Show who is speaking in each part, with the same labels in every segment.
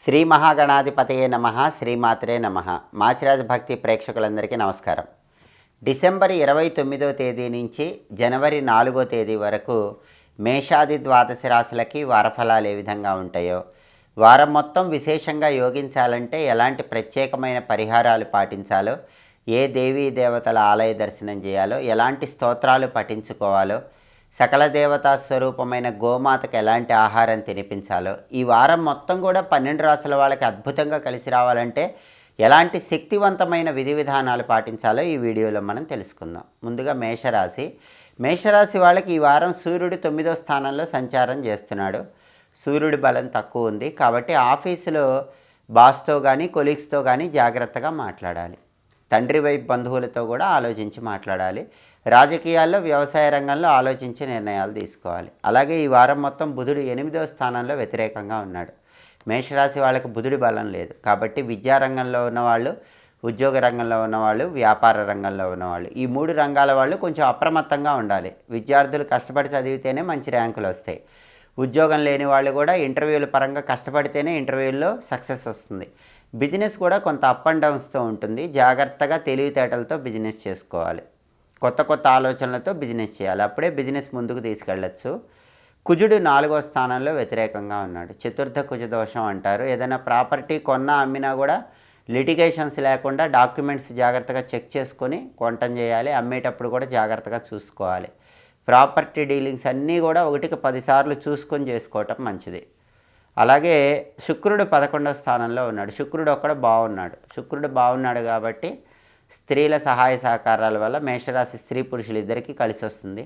Speaker 1: శ్రీ మహాగణాధిపతయే నమః, శ్రీమాత్రే నమః. మాచిరాజ్ భక్తి ప్రేక్షకులందరికీ నమస్కారం. డిసెంబర్ 29వ తేదీ నుంచి జనవరి 4వ తేదీ వరకు మేషాది ద్వాదశ రాశులకి వారఫలాలు ఏ విధంగా ఉంటాయో, వారం మొత్తం విశేషంగా యోగించాలంటే ఎలాంటి ప్రత్యేకమైన పరిహారాలు పాటించాలో, ఏ దేవీ దేవతల ఆలయ దర్శనం చేయాలో, ఎలాంటి స్తోత్రాలు పఠించుకోవాలో, సకల దేవతా స్వరూపమైన గోమాతకు ఎలాంటి ఆహారం తినిపించాలో, ఈ వారం మొత్తం కూడా 12 రాశుల వాళ్ళకి అద్భుతంగా కలిసి రావాలంటే ఎలాంటి శక్తివంతమైన విధి విధానాలు పాటించాలో ఈ వీడియోలో మనం తెలుసుకుందాం. ముందుగా మేషరాశి వాళ్ళకి ఈ వారం సూర్యుడు 9వ స్థానంలో సంచారం చేస్తున్నాడు. సూర్యుడి బలం తక్కువ ఉంది కాబట్టి ఆఫీసులో బాస్తో కానీ కొలీగ్స్తో కానీ జాగ్రత్తగా మాట్లాడాలి. తండ్రి వైపు బంధువులతో కూడా ఆలోచించి మాట్లాడాలి. రాజకీయాల్లో, వ్యవసాయ రంగంలో ఆలోచించి నిర్ణయాలు తీసుకోవాలి. అలాగే ఈ వారం మొత్తం బుధుడు 8వ స్థానంలో వ్యతిరేకంగా ఉన్నాడు. మేషరాశి వాళ్ళకి బుధుడి బలం లేదు కాబట్టి విద్యారంగంలో ఉన్నవాళ్ళు, ఉద్యోగ రంగంలో ఉన్నవాళ్ళు, వ్యాపార రంగంలో ఉన్నవాళ్ళు, ఈ 3 రంగాల వాళ్ళు కొంచెం అప్రమత్తంగా ఉండాలి. విద్యార్థులు కష్టపడి చదివితేనే మంచి ర్యాంకులు వస్తాయి. ఉద్యోగం లేని వాళ్ళు కూడా ఇంటర్వ్యూల పరంగా కష్టపడితేనే ఇంటర్వ్యూల్లో సక్సెస్ వస్తుంది. బిజినెస్ కూడా కొంత అప్ అండ్ డౌన్స్తో ఉంటుంది. జాగ్రత్తగా తెలివితేటలతో బిజినెస్ చేసుకోవాలి. కొత్త ఆలోచనలతో బిజినెస్ చేయాలి. అప్పుడే బిజినెస్ ముందుకు తీసుకెళ్ళచ్చు. కుజుడు 4వ స్థానంలో వ్యతిరేకంగా ఉన్నాడు. చతుర్థ కుజ దోషం అంటారు. ఏదైనా ప్రాపర్టీ కొన్నా అమ్మినా కూడా లిటిగేషన్స్ లేకుండా డాక్యుమెంట్స్ జాగ్రత్తగా చెక్ చేసుకొని కొనటం చేయాలి. అమ్మేటప్పుడు కూడా జాగ్రత్తగా చూసుకోవాలి. ప్రాపర్టీ డీలింగ్స్ అన్నీ కూడా 1కి 10 సార్లు చూసుకొని చేసుకోవటం మంచిది. అలాగే శుక్రుడు 11వ స్థానంలో ఉన్నాడు. శుక్రుడు శుక్రుడు బాగున్నాడు కాబట్టి స్త్రీల సహాయ సహకారాల వల్ల మేషరాశి స్త్రీ పురుషులు ఇద్దరికీ కలిసి వస్తుంది.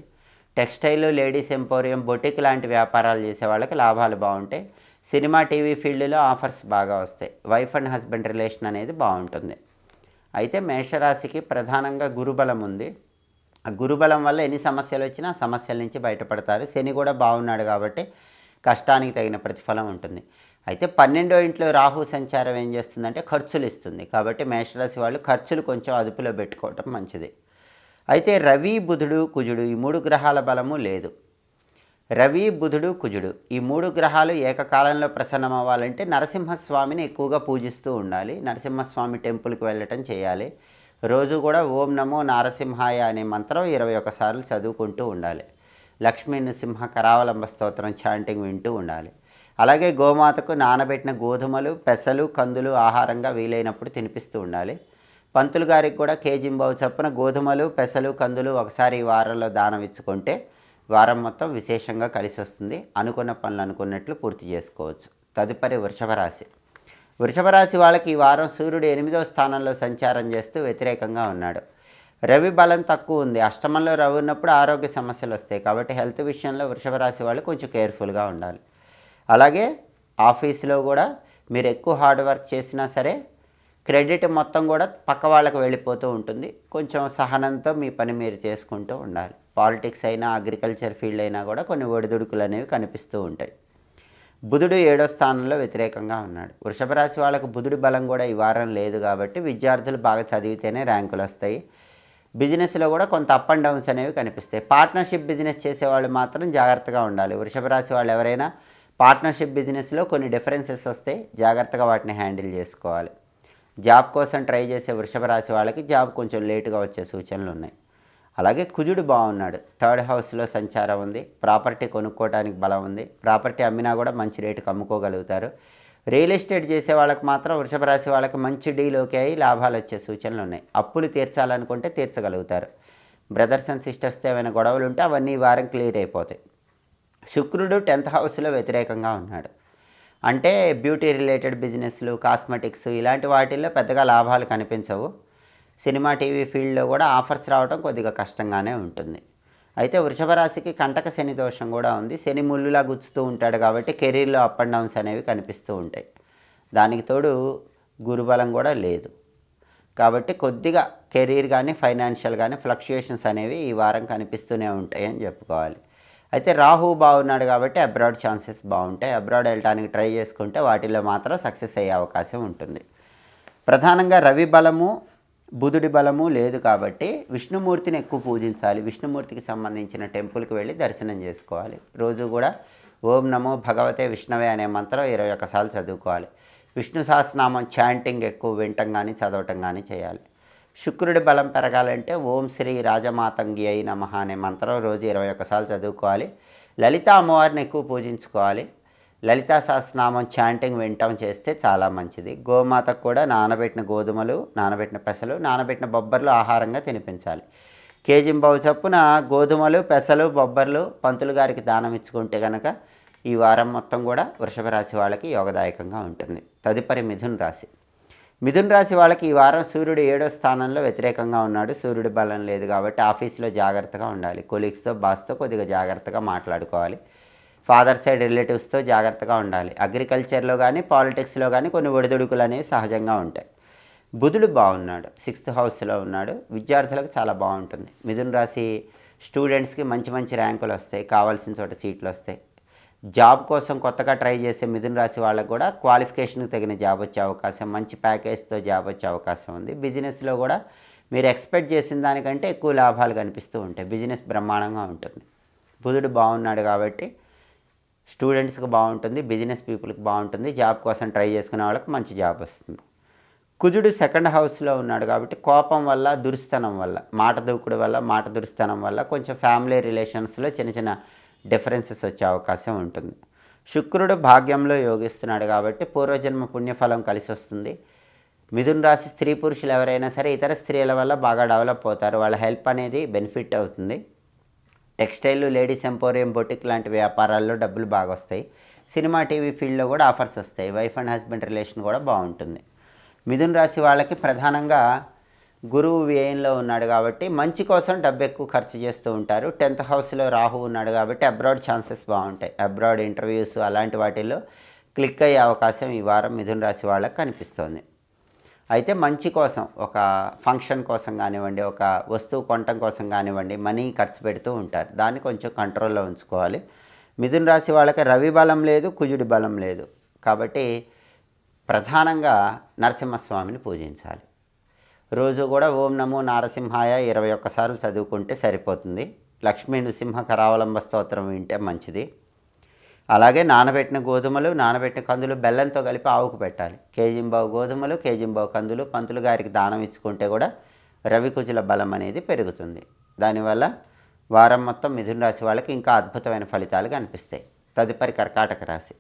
Speaker 1: టెక్స్టైల్, లేడీస్ ఎంపోరియం, బొటిక్ లాంటి వ్యాపారాలు చేసే వాళ్ళకి లాభాలు బాగుంటాయి. సినిమా, టీవీ ఫీల్డ్లో ఆఫర్స్ బాగా వస్తాయి. వైఫ్ అండ్ హస్బెండ్ రిలేషన్ అనేది బాగుంటుంది. అయితే మేషరాశికి ప్రధానంగా గురుబలం ఉంది. ఆ గురుబలం వల్ల ఎన్ని సమస్యలు వచ్చినా సమస్యల నుంచి బయటపడతారు. శని కూడా బాగున్నాడు కాబట్టి కష్టానికి తగిన ప్రతిఫలం ఉంటుంది. అయితే 12వ ఇంట్లో రాహు సంచారం ఏం చేస్తుందంటే ఖర్చులు ఇస్తుంది. కాబట్టి మేషరాశి వాళ్ళు ఖర్చులు కొంచెం అదుపులో పెట్టుకోవటం మంచిది. అయితే రవి, బుధుడు, కుజుడు ఈ 3 గ్రహాల బలము లేదు. రవి, బుధుడు, కుజుడు ఈ 3 గ్రహాలు ఏకకాలంలో ప్రసన్నం అవ్వాలంటే నరసింహస్వామిని ఎక్కువగా పూజిస్తూ ఉండాలి. నరసింహస్వామి టెంపుల్కి వెళ్ళటం చేయాలి. రోజు కూడా ఓం నమో నారసింహాయ అనే మంత్రం 21 సార్లు చదువుకుంటూ ఉండాలి. లక్ష్మీ నృసింహ కరావలంబ స్తోత్రం చాంటింగ్ వింటూ ఉండాలి. అలాగే గోమాతకు నానబెట్టిన గోధుమలు, పెసలు, కందులు ఆహారంగా వీలైనప్పుడు తినిపిస్తూ ఉండాలి. పంతులు గారికి కూడా కేజింబావు చొప్పున గోధుమలు, పెసలు, కందులు ఒకసారి ఈ వారంలో దానం ఇచ్చుకుంటే వారం మొత్తం విశేషంగా కలిసి వస్తుంది. అనుకున్న పనులు అనుకున్నట్లు పూర్తి చేసుకోవచ్చు. తదుపరి వృషభ రాశి వాళ్ళకి ఈ వారం సూర్యుడు 8వ స్థానంలో సంచారం చేస్తూ వ్యతిరేకంగా ఉన్నాడు. రవి బలం తక్కువ ఉంది. అష్టమంలో రవి ఉన్నప్పుడు ఆరోగ్య సమస్యలు వస్తాయి కాబట్టి హెల్త్ విషయంలో వృషభ రాశి వాళ్ళు కొంచెం కేర్ఫుల్గా ఉండాలి. అలాగే ఆఫీసులో కూడా మీరు ఎక్కువ హార్డ్ వర్క్ చేసినా సరే క్రెడిట్ మొత్తం కూడా పక్క వాళ్ళకు వెళ్ళిపోతూ ఉంటుంది. కొంచెం సహనంతో మీ పని మీరు చేసుకుంటూ ఉండాలి. పాలిటిక్స్ అయినా, అగ్రికల్చర్ ఫీల్డ్ అయినా కూడా కొన్ని ఒడిదుడుకులు అనేవి కనిపిస్తూ ఉంటాయి. బుధుడు 7వ స్థానంలో వ్యతిరేకంగా ఉన్నాడు. వృషభ రాశి వాళ్ళకు బుధుడి బలం కూడా ఈ వారం లేదు కాబట్టి విద్యార్థులు బాగా చదివితేనే ర్యాంకులు వస్తాయి. బిజినెస్లో కూడా కొంత అప్ అండ్ డౌన్స్ అనేవి కనిపిస్తాయి. పార్ట్నర్షిప్ బిజినెస్ చేసేవాళ్ళు మాత్రం జాగ్రత్తగా ఉండాలి. వృషభ రాశి వాళ్ళు ఎవరైనా పార్ట్నర్షిప్ బిజినెస్లో కొన్ని డిఫరెన్సెస్ వస్తాయి. జాగ్రత్తగా వాటిని హ్యాండిల్ చేసుకోవాలి. జాబ్ కోసం ట్రై చేసే వృషభ రాశి వాళ్ళకి జాబ్ కొంచెం లేటుగా వచ్చే సూచనలు ఉన్నాయి. అలాగే కుజుడు బాగున్నాడు. 3rd హౌస్లో సంచారం ఉంది. ప్రాపర్టీ కొనుక్కోవడానికి బలం ఉంది. ప్రాపర్టీ అమ్మినా కూడా మంచి రేటుకి అమ్ముకోగలుగుతారు. రియల్ ఎస్టేట్ చేసే వాళ్ళకి మాత్రం వృషభ రాశి వాళ్ళకి మంచి డీల్ ఓకే అయ్యి లాభాలు వచ్చే సూచనలు ఉన్నాయి. అప్పులు తీర్చాలనుకుంటే తీర్చగలుగుతారు. బ్రదర్స్ అండ్ సిస్టర్స్తో ఏమైనా గొడవలు ఉంటే అవన్నీ ఈ వారం క్లియర్ అయిపోతాయి. శుక్రుడు 10th హౌస్లో వ్యతిరేకంగా ఉన్నాడు. అంటే బ్యూటీ రిలేటెడ్ బిజినెస్లు, కాస్మెటిక్స్ ఇలాంటి వాటిల్లో పెద్దగా లాభాలు కనిపించవు. సినిమా, టీవీ ఫీల్డ్లో కూడా ఆఫర్స్ రావడం కొద్దిగా కష్టంగానే ఉంటుంది. అయితే వృషభ రాశికి కంటక శని దోషం కూడా ఉంది. శని ముళ్ళులా గుచ్చుతూ ఉంటాడు కాబట్టి కెరీర్లో అప్ అండ్ డౌన్స్ అనేవి కనిపిస్తూ ఉంటాయి. దానికి తోడు గురుబలం కూడా లేదు కాబట్టి కొద్దిగా కెరీర్ కానీ, ఫైనాన్షియల్ కానీ ఫ్లక్చుయేషన్స్ అనేవి ఈ వారం కనిపిస్తూనే ఉంటాయి అని చెప్పుకోవాలి. అయితే రాహు బాగున్నాడు కాబట్టి అబ్రాడ్ ఛాన్సెస్ బాగుంటాయి. అబ్రాడ్ వెళ్ళడానికి ట్రై చేసుకుంటే వాటిల్లో మాత్రం సక్సెస్ అయ్యే అవకాశం ఉంటుంది. ప్రధానంగా రవి బలము, బుధుడి బలము లేదు కాబట్టి విష్ణుమూర్తిని ఎక్కువ పూజించాలి. విష్ణుమూర్తికి సంబంధించిన టెంపుల్కి వెళ్ళి దర్శనం చేసుకోవాలి. రోజు కూడా ఓం నమో భగవతే విష్ణవే అనే మంత్రం 21 సార్లు చదువుకోవాలి. విష్ణు సహస్రనామం చాంటింగ్ ఎక్కువ వినటం కానీ చదవటం కానీ చేయాలి. శుక్రుడి బలం పెరగాలంటే ఓం శ్రీ రాజమాతంగి అయి నమః అనే మంత్రం రోజు 21 సార్లు చదువుకోవాలి. లలిత అమ్మవారిని ఎక్కువ పూజించుకోవాలి. లలితా సహస్రనామం చాంటింగ్ వినటం చేస్తే చాలా మంచిది. గోమాతకు కూడా నానబెట్టిన గోధుమలు, నానబెట్టిన పెసలు, నానబెట్టిన బొబ్బర్లు ఆహారంగా తినిపించాలి. కేజింబావు చప్పున గోధుమలు, పెసలు, బొబ్బర్లు పంతులు గారికి దానం ఇచ్చుకుంటే కనుక ఈ వారం మొత్తం కూడా వృషభ రాశి వాళ్ళకి యోగదాయకంగా ఉంటుంది. తదుపరి మిథున రాశి. మిథున రాశి వాళ్ళకి ఈ వారం సూర్యుడు 7వ స్థానంలో వ్యతిరేకంగా ఉన్నాడు. సూర్యుడి బలం లేదు కాబట్టి ఆఫీస్లో జాగ్రత్తగా ఉండాలి. కొలీగ్స్తో, బాస్తో కొద్దిగా జాగ్రత్తగా మాట్లాడుకోవాలి. ఫాదర్ సైడ్ రిలేటివ్స్తో జాగ్రత్తగా ఉండాలి. అగ్రికల్చర్లో కానీ పాలిటిక్స్లో కానీ కొన్ని ఒడిదుడుకులు అనేవి సహజంగా ఉంటాయి. బుధుడు బాగున్నాడు, 6th హౌస్లో ఉన్నాడు. విద్యార్థులకు చాలా బాగుంటుంది. మిథున రాశి స్టూడెంట్స్కి మంచి మంచి ర్యాంకులు వస్తాయి, కావాల్సిన చోట సీట్లు వస్తాయి. జాబ్ కోసం కొత్తగా ట్రై చేసే మిథున రాశి వాళ్ళకు కూడా క్వాలిఫికేషన్కి తగిన జాబ్ వచ్చే అవకాశం, మంచి ప్యాకేజ్తో జాబ్ వచ్చే అవకాశం ఉంది. బిజినెస్లో కూడా మీరు ఎక్స్పెక్ట్ చేసిన దానికంటే ఎక్కువ లాభాలు కనిపిస్తూ ఉంటాయి. బిజినెస్ బ్రహ్మాండంగా ఉంటుంది. బుధుడు బాగున్నాడు కాబట్టి స్టూడెంట్స్కి బాగుంటుంది, బిజినెస్ పీపుల్కి బాగుంటుంది. జాబ్ కోసం ట్రై చేసుకునే వాళ్ళకి మంచి జాబ్ వస్తుంది. కుజుడు 2nd హౌస్లో ఉన్నాడు కాబట్టి కోపం వల్ల, దురుస్తనం వల్ల, మాట దూకుడు వల్ల, మాట దురుస్తనం వల్ల కొంచెం ఫ్యామిలీ రిలేషన్స్లో చిన్న చిన్న డిఫరెన్సెస్ వచ్చే అవకాశం ఉంటుంది. శుక్రుడు భాగ్యంలో యోగిస్తున్నాడు కాబట్టి పూర్వజన్మ పుణ్యఫలం కలిసి వస్తుంది. మిథున రాశి స్త్రీ పురుషులు ఎవరైనా సరే ఇతర స్త్రీల వల్ల బాగా డెవలప్ అవుతారు. వాళ్ళ హెల్ప్ అనేది బెనిఫిట్ అవుతుంది. టెక్స్టైల్, లేడీస్ ఎంపోరియం, బొటిక్ లాంటి వ్యాపారాల్లో డబ్బులు బాగా వస్తాయి. సినిమా, టీవీ ఫీల్డ్లో కూడా ఆఫర్స్ వస్తాయి. వైఫ్ అండ్ హస్బెండ్ రిలేషన్ కూడా బాగుంటుంది. మిథున రాశి వాళ్ళకి ప్రధానంగా గురువు వ్యయంలో ఉన్నాడు కాబట్టి మంచి కోసం డబ్బు ఎక్కువ ఖర్చు చేస్తూ ఉంటారు. 10th హౌస్లో రాహు ఉన్నాడు కాబట్టి అబ్రాడ్ ఛాన్సెస్ బాగుంటాయి. అబ్రాడ్ ఇంటర్వ్యూస్ అలాంటి వాటిల్లో క్లిక్ అయ్యే అవకాశం ఈ వారం మిథున రాశి వాళ్ళకి కనిపిస్తోంది. అయితే మంచి కోసం, ఒక ఫంక్షన్ కోసం కానివ్వండి, ఒక వస్తువు కొనటం కోసం కానివ్వండి, మనీ ఖర్చు పెడుతూ ఉంటారు. దాన్ని కొంచెం కంట్రోల్లో ఉంచుకోవాలి. మిథున రాశి వాళ్ళకి రవి బలం లేదు, కుజుడి బలం లేదు కాబట్టి ప్రధానంగా నరసింహస్వామిని పూజించాలి. రోజు కూడా ఓం నమో నారసింహాయ 21 సార్లు చదువుకుంటే సరిపోతుంది. లక్ష్మీ నృసింహ కరావలంబ స్తోత్రం వింటే మంచిది. అలాగే నానబెట్టిన గోధుమలు, నానబెట్టిన కందులు బెల్లంతో కలిపి ఆవుకు పెట్టాలి. కేజింబావు గోధుమలు, కేజింబావు కందులు పంతులు గారికి దానం ఇచ్చుకుంటే కూడా రవికుజుల బలం అనేది పెరుగుతుంది. దానివల్ల వారం మొత్తం మిథున రాశి వాళ్ళకి ఇంకా అద్భుతమైన ఫలితాలు కనిపిస్తాయి. తదుపరి కర్కాటక రాశి.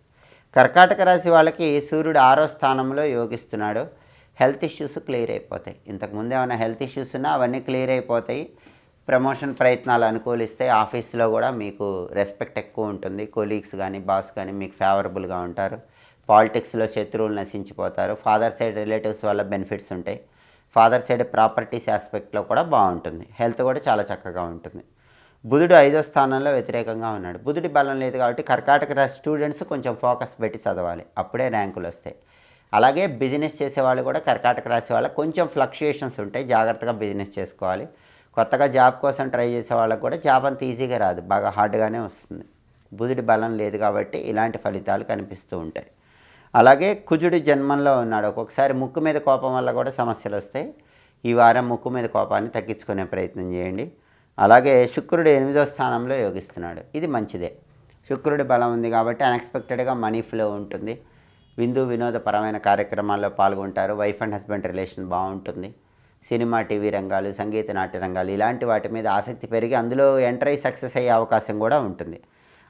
Speaker 1: కర్కాటక రాశి వాళ్ళకి సూర్యుడు 6వ స్థానంలో యోగిస్తున్నాడు. హెల్త్ ఇష్యూస్ క్లియర్ అయిపోతాయి. ఇంతకుముందు ఏమైనా హెల్త్ ఇష్యూస్ ఉన్నా అవన్నీ క్లియర్ అయిపోతాయి. ప్రమోషన్ ప్రయత్నాలు అనుకూలిస్తాయి. ఆఫీస్లో కూడా మీకు రెస్పెక్ట్ ఎక్కువ ఉంటుంది. కొలీగ్స్ కానీ, బాస్ కానీ మీకు ఫేవరబుల్గా ఉంటారు. పాలిటిక్స్లో శత్రువులు నశించిపోతారు. ఫాదర్ సైడ్ రిలేటివ్స్ వల్ల బెనిఫిట్స్ ఉంటాయి. ఫాదర్ సైడ్ ప్రాపర్టీస్ ఆస్పెక్ట్లో కూడా బాగుంటుంది. హెల్త్ కూడా చాలా చక్కగా ఉంటుంది. బుధుడు 5వ స్థానంలో వ్యతిరేకంగా ఉన్నాడు. బుధుడి బలం లేదు కాబట్టి కర్కాటక రాశి స్టూడెంట్స్ కొంచెం ఫోకస్ పెట్టి చదవాలి, అప్పుడే ర్యాంకులు వస్తాయి. అలాగే బిజినెస్ చేసేవాళ్ళు కూడా కర్కాటక రాశి వాళ్ళకి కొంచెం ఫ్లక్చుయేషన్స్ ఉంటాయి, జాగ్రత్తగా బిజినెస్ చేసుకోవాలి. కొత్తగా జాబ్ కోసం ట్రై చేసే వాళ్ళకి కూడా జాబ్ అంత ఈజీగా రాదు, బాగా హార్డ్గానే వస్తుంది. బుధుడి బలం లేదు కాబట్టి ఇలాంటి ఫలితాలు కనిపిస్తూ ఉంటాయి. అలాగే కుజుడు జన్మంలో ఉన్నాడు. ఒక్కొక్కసారి ముక్కు మీద కోపం వల్ల కూడా సమస్యలు వస్తాయి. ఈ వారం ముక్కు మీద కోపాన్ని తగ్గించుకునే ప్రయత్నం చేయండి. అలాగే శుక్రుడు 8వ స్థానంలో యోగిస్తున్నాడు. ఇది మంచిదే. శుక్రుడి బలం ఉంది కాబట్టి అన్ఎక్స్పెక్టెడ్గా మనీ ఫ్లో ఉంటుంది. విందు వినోదపరమైన కార్యక్రమాల్లో పాల్గొంటారు. వైఫ్ అండ్ హస్బెండ్ రిలేషన్ బాగుంటుంది. సినిమా, టీవీ రంగాలు, సంగీత నాట్య రంగాలు ఇలాంటి వాటి మీద ఆసక్తి పెరిగి అందులో ఎంటర్ అయ్యి సక్సెస్ అయ్యే అవకాశం కూడా ఉంటుంది.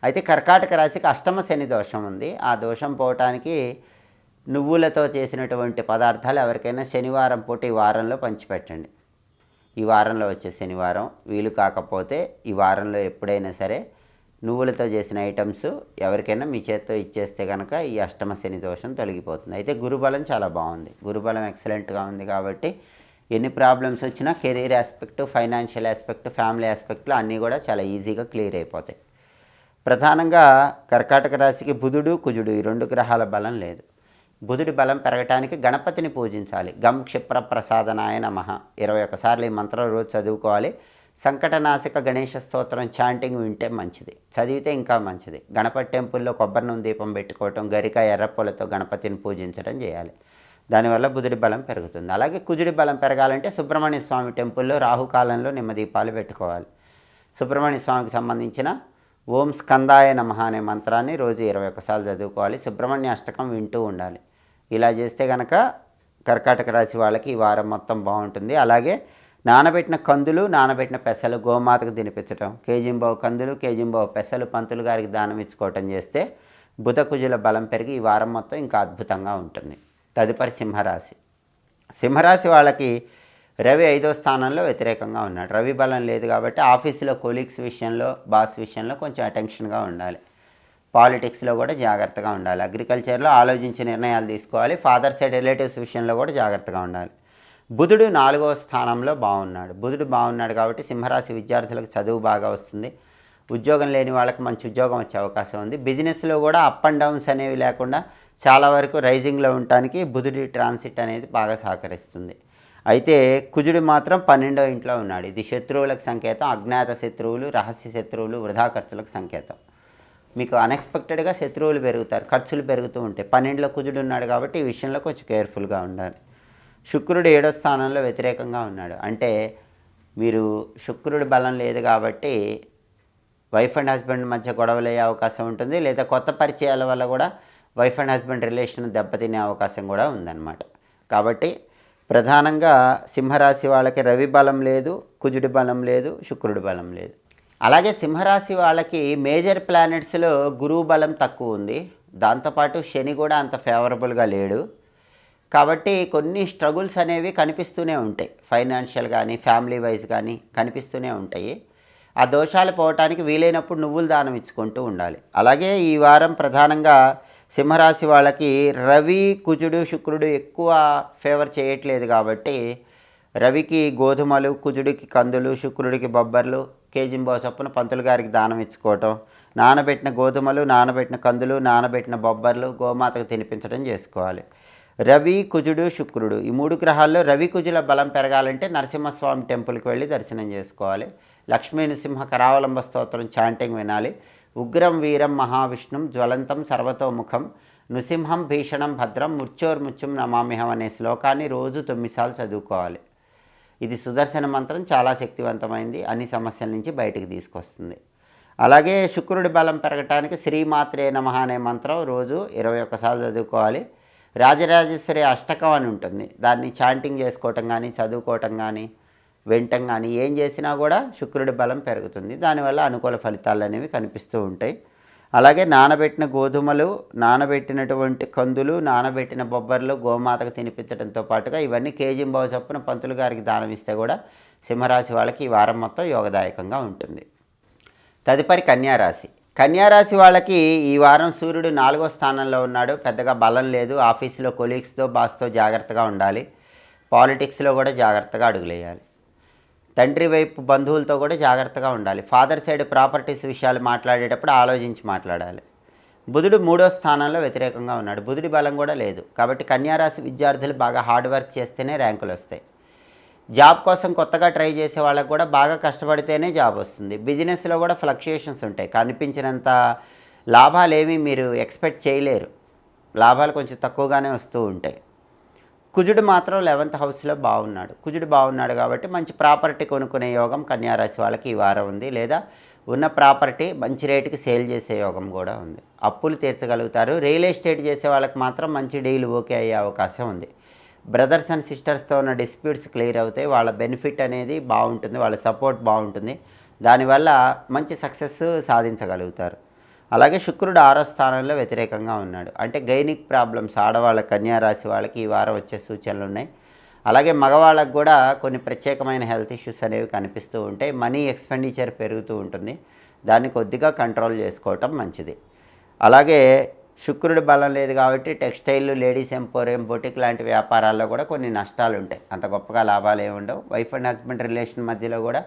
Speaker 1: అయితే కర్కాటక రాశికి అష్టమ శని దోషం ఉంది. ఆ దోషం పోవటానికి నువ్వులతో చేసినటువంటి పదార్థాలు ఎవరికైనా శనివారం పూట ఈ వారంలో పంచిపెట్టండి. ఈ వారంలో వచ్చే శనివారం వీలు కాకపోతే ఈ వారంలో ఎప్పుడైనా సరే నువ్వులతో చేసిన ఐటమ్స్ ఎవరికైనా మీ చేత్తో ఇచ్చేస్తే కనుక ఈ అష్టమ శని దోషం తొలగిపోతుంది. అయితే గురుబలం చాలా బాగుంది. గురుబలం ఎక్సలెంట్గా ఉంది కాబట్టి ఎన్ని ప్రాబ్లమ్స్ వచ్చినా career aspect, financial aspect, family ఆస్పెక్ట్లో అన్నీ కూడా చాలా ఈజీగా క్లియర్ అయిపోతాయి. ప్రధానంగా కర్కాటక రాశికి బుధుడు, కుజుడు ఈ 2 గ్రహాల బలం లేదు. బుధుడి బలం పెరగటానికి గణపతిని పూజించాలి. గం క్షిప్ర ప్రసాదనాయ నమః 21 సార్లు ఈ మంత్రం రోజు చదువుకోవాలి. సంకటనాశక గణేష స్తోత్రం చాంటింగ్ వింటే మంచిది, చదివితే ఇంకా మంచిది. గణపతి టెంపుల్లో కొబ్బరి నూనె దీపం పెట్టుకోవటం, గరిక, ఎర్రపూలతో గణపతిని పూజించడం చేయాలి. దానివల్ల బుధుడి బలం పెరుగుతుంది. అలాగే కుజుడి బలం పెరగాలంటే సుబ్రహ్మణ్య స్వామి టెంపుల్లో రాహుకాలంలో నిమ్మదీపాలు పెట్టుకోవాలి. సుబ్రహ్మణ్య స్వామికి సంబంధించిన ఓం స్కందాయ నమః అనే మంత్రాన్ని రోజు 21 సార్లు చదువుకోవాలి. సుబ్రహ్మణ్య అష్టకం వింటూ ఉండాలి. ఇలా చేస్తే కనుక కర్కాటక రాశి వాళ్ళకి ఈ వారం మొత్తం బాగుంటుంది. అలాగే నానబెట్టిన కందులు, నానబెట్టిన పెసలు గోమాతకు తినిపించడం, కేజింబావు కందులు, కేజింబావు పెసలు పంతులు గారికి దానం ఇచ్చుకోవటం చేస్తే బుధ కుజుల బలం పెరిగి ఈ వారం మొత్తం ఇంకా అద్భుతంగా ఉంటుంది. తదుపరి సింహరాశి. సింహరాశి వాళ్ళకి రవి 5వ స్థానంలో వ్యతిరేకంగా ఉన్నాడు. రవి బలం లేదు కాబట్టి ఆఫీసులో కొలీగ్స్ విషయంలో, బాస్ విషయంలో కొంచెం అటెన్షన్గా ఉండాలి. పాలిటిక్స్లో కూడా జాగ్రత్తగా ఉండాలి. అగ్రికల్చర్లో ఆలోచించి నిర్ణయాలు తీసుకోవాలి. ఫాదర్ సైడ్ రిలేటివ్స్ విషయంలో కూడా జాగ్రత్తగా ఉండాలి. బుధుడు 4వ స్థానంలో బాగున్నాడు. బుధుడు బాగున్నాడు కాబట్టి సింహరాశి విద్యార్థులకు చదువు బాగా వస్తుంది. ఉద్యోగం లేని వాళ్ళకి మంచి ఉద్యోగం వచ్చే అవకాశం ఉంది. బిజినెస్లో కూడా అప్ అండ్ డౌన్స్ అనేవి లేకుండా చాలా వరకు రైజింగ్లో ఉండటానికి బుధుడి ట్రాన్సిట్ అనేది బాగా సహకరిస్తుంది. అయితే కుజుడు మాత్రం 12వ ఇంట్లో ఉన్నాడు. ఇది శత్రువులకు సంకేతం. అజ్ఞాత శత్రువులు, రహస్య శత్రువులు, వృధా ఖర్చులకు సంకేతం. మీకు అన్ఎక్స్పెక్టెడ్గా శత్రువులు పెరుగుతారు, ఖర్చులు పెరుగుతూ ఉంటాయి. 12లో కుజుడు ఉన్నాడు కాబట్టి ఈ విషయంలో కొంచెం కేర్ఫుల్గా ఉండాలి. శుక్రుడు 7వ స్థానంలో వ్యతిరేకంగా ఉన్నాడు. అంటే మీరు శుక్రుడి బలం లేదు కాబట్టి వైఫ్ అండ్ హస్బెండ్ మధ్య గొడవలు అయ్యే అవకాశం ఉంటుంది. లేదా కొత్త పరిచయాల వల్ల కూడా వైఫ్ అండ్ హస్బెండ్ రిలేషన్ దెబ్బతినే అవకాశం కూడా ఉందన్నమాట. కాబట్టి ప్రధానంగా సింహరాశి వాళ్ళకి రవి బలం లేదు, కుజుడి బలం లేదు, శుక్రుడి బలం లేదు. అలాగే సింహరాశి వాళ్ళకి మేజర్ ప్లానెట్స్లో గురువు బలం తక్కువ ఉంది. దాంతోపాటు శని కూడా అంత ఫేవరబుల్గా లేడు. కాబట్టి కొన్ని స్ట్రగుల్స్ అనేవి కనిపిస్తూనే ఉంటాయి. ఫైనాన్షియల్ కానీ, ఫ్యామిలీ వైజ్ కానీ కనిపిస్తూనే ఉంటాయి. ఆ దోషాలు పోవటానికి వీలైనప్పుడు నువ్వులు దానం ఇచ్చుకుంటూ ఉండాలి. అలాగే ఈ వారం ప్రధానంగా సింహరాశి వాళ్ళకి రవి, కుజుడు, శుక్రుడు ఎక్కువ ఫేవర్ చేయట్లేదు కాబట్టి రవికి గోధుమలు, కుజుడికి కందులు, శుక్రుడికి బొబ్బర్లు, కేజింబావు చొప్పున పంతులు గారికి దానం ఇచ్చుకోవటం, నానబెట్టిన గోధుమలు, నానబెట్టిన కందులు, నానబెట్టిన బొబ్బర్లు గోమాతకు తినిపించడం చేసుకోవాలి. రవి, కుజుడు, శుక్రుడు ఈ 3 గ్రహాల్లో రవి కుజుల బలం పెరగాలంటే నరసింహస్వామి టెంపుల్కి వెళ్ళి దర్శనం చేసుకోవాలి. లక్ష్మీ నృసింహ కరావలంబ స్తోత్రం చాంటింగ్ వినాలి. ఉగ్రం వీరం మహావిష్ణుం జ్వలంతం సర్వతోముఖం నృసింహం భీషణం భద్రం మృత్యోర్ముత్యం నమామిహం అనే శ్లోకాన్ని రోజు 9 సార్లు చదువుకోవాలి. ఇది సుదర్శన మంత్రం, చాలా శక్తివంతమైంది. అన్ని సమస్యల నుంచి బయటికి తీసుకొస్తుంది. అలాగే శుక్రుడి బలం పెరగటానికి శ్రీమాత్రే నమః అనే మంత్రం రోజు 21 సార్లు చదువుకోవాలి. రాజరాజేశ్వరి అష్టకం అని ఉంటుంది. దాన్ని చాంటింగ్ చేసుకోవటం కానీ, చదువుకోవటం కానీ, వినటం కానీ ఏం చేసినా కూడా శుక్రుడి బలం పెరుగుతుంది. దానివల్ల అనుకూల ఫలితాలు అనేవి కనిపిస్తూ ఉంటాయి. అలాగే నానబెట్టిన గోధుమలు, నానబెట్టినటువంటి కందులు, నానబెట్టిన బొబ్బర్లు గోమాతకు తినిపించడంతో పాటుగా ఇవన్నీ కేజింబావు చొప్పున పంతులు గారికి దానం ఇస్తే కూడా సింహరాశి వాళ్ళకి ఈ వారం మొత్తం యోగదాయకంగా ఉంటుంది. తదుపరి కన్యారాశి. కన్యారాశి వాళ్ళకి ఈ వారం సూర్యుడు 4వ స్థానంలో ఉన్నాడు. పెద్దగా బలం లేదు. ఆఫీసులో కొలీగ్స్తో, బాస్తో జాగ్రత్తగా ఉండాలి. పాలిటిక్స్లో కూడా జాగ్రత్తగా అడుగులేయాలి. తండ్రి వైపు బంధువులతో కూడా జాగ్రత్తగా ఉండాలి. ఫాదర్ సైడ్ ప్రాపర్టీస్ విషయాలు మాట్లాడేటప్పుడు ఆలోచించి మాట్లాడాలి. బుధుడు 3వ స్థానంలో వ్యతిరేకంగా ఉన్నాడు. బుధుడి బలం కూడా లేదు. కాబట్టి కన్యారాశి విద్యార్థులు బాగా హార్డ్ వర్క్ చేస్తేనే ర్యాంకులు వస్తాయి. జాబ్ కోసం కొత్తగా ట్రై చేసే వాళ్ళకు కూడా బాగా కష్టపడితేనే జాబ్ వస్తుంది. బిజినెస్లో కూడా ఫ్లక్చుయేషన్స్ ఉంటాయి. కనిపించినంత లాభాలు ఏమీ మీరు ఎక్స్పెక్ట్ చేయలేరు. లాభాలు కొంచెం తక్కువగానే వస్తూ ఉంటాయి. కుజుడు మాత్రం 11th హౌస్లో బాగున్నాడు. కుజుడు బాగున్నాడు కాబట్టి మంచి ప్రాపర్టీ కొనుక్కునే యోగం కన్యారాశి వాళ్ళకి ఈ వారం ఉంది. లేదా ఉన్న ప్రాపర్టీ మంచి రేటుకి సేల్ చేసే యోగం కూడా ఉంది. అప్పులు తీర్చగలుగుతారు. రియల్ ఎస్టేట్ చేసే వాళ్ళకి మాత్రం మంచి డీల్ ఓకే అయ్యే అవకాశం ఉంది. బ్రదర్స్ అండ్ సిస్టర్స్తో ఉన్న డిస్ప్యూట్స్ క్లియర్ అవుతాయి. వాళ్ళ బెనిఫిట్ అనేది బాగుంటుంది. వాళ్ళ సపోర్ట్ బాగుంటుంది. దానివల్ల మంచి సక్సెస్ సాధించగలుగుతారు. అలాగే శుక్రుడు 6వ స్థానంలో వ్యతిరేకంగా ఉన్నాడు. అంటే గైనిక్ ప్రాబ్లమ్స్ ఆడవాళ్ళ కన్యారాశి వాళ్ళకి ఈ వారం వచ్చే సూచనలు ఉన్నాయి. అలాగే మగవాళ్ళకు కూడా కొన్ని ప్రత్యేకమైన హెల్త్ ఇష్యూస్ అనేవి కనిపిస్తూ ఉంటాయి. మనీ ఎక్స్పెండిచర్ పెరుగుతూ ఉంటుంది. దాన్ని కొద్దిగా కంట్రోల్ చేసుకోవటం మంచిది. అలాగే శుక్రుడి బలం లేదు కాబట్టి టెక్స్టైల్, లేడీస్ ఎంపోరియం, బొటిక్ లాంటి వ్యాపారాల్లో కూడా కొన్ని నష్టాలు ఉంటాయి. అంత గొప్పగా లాభాలు ఏమి ఉండవు. వైఫ్ అండ్ హస్బెండ్ రిలేషన్ మధ్యలో కూడా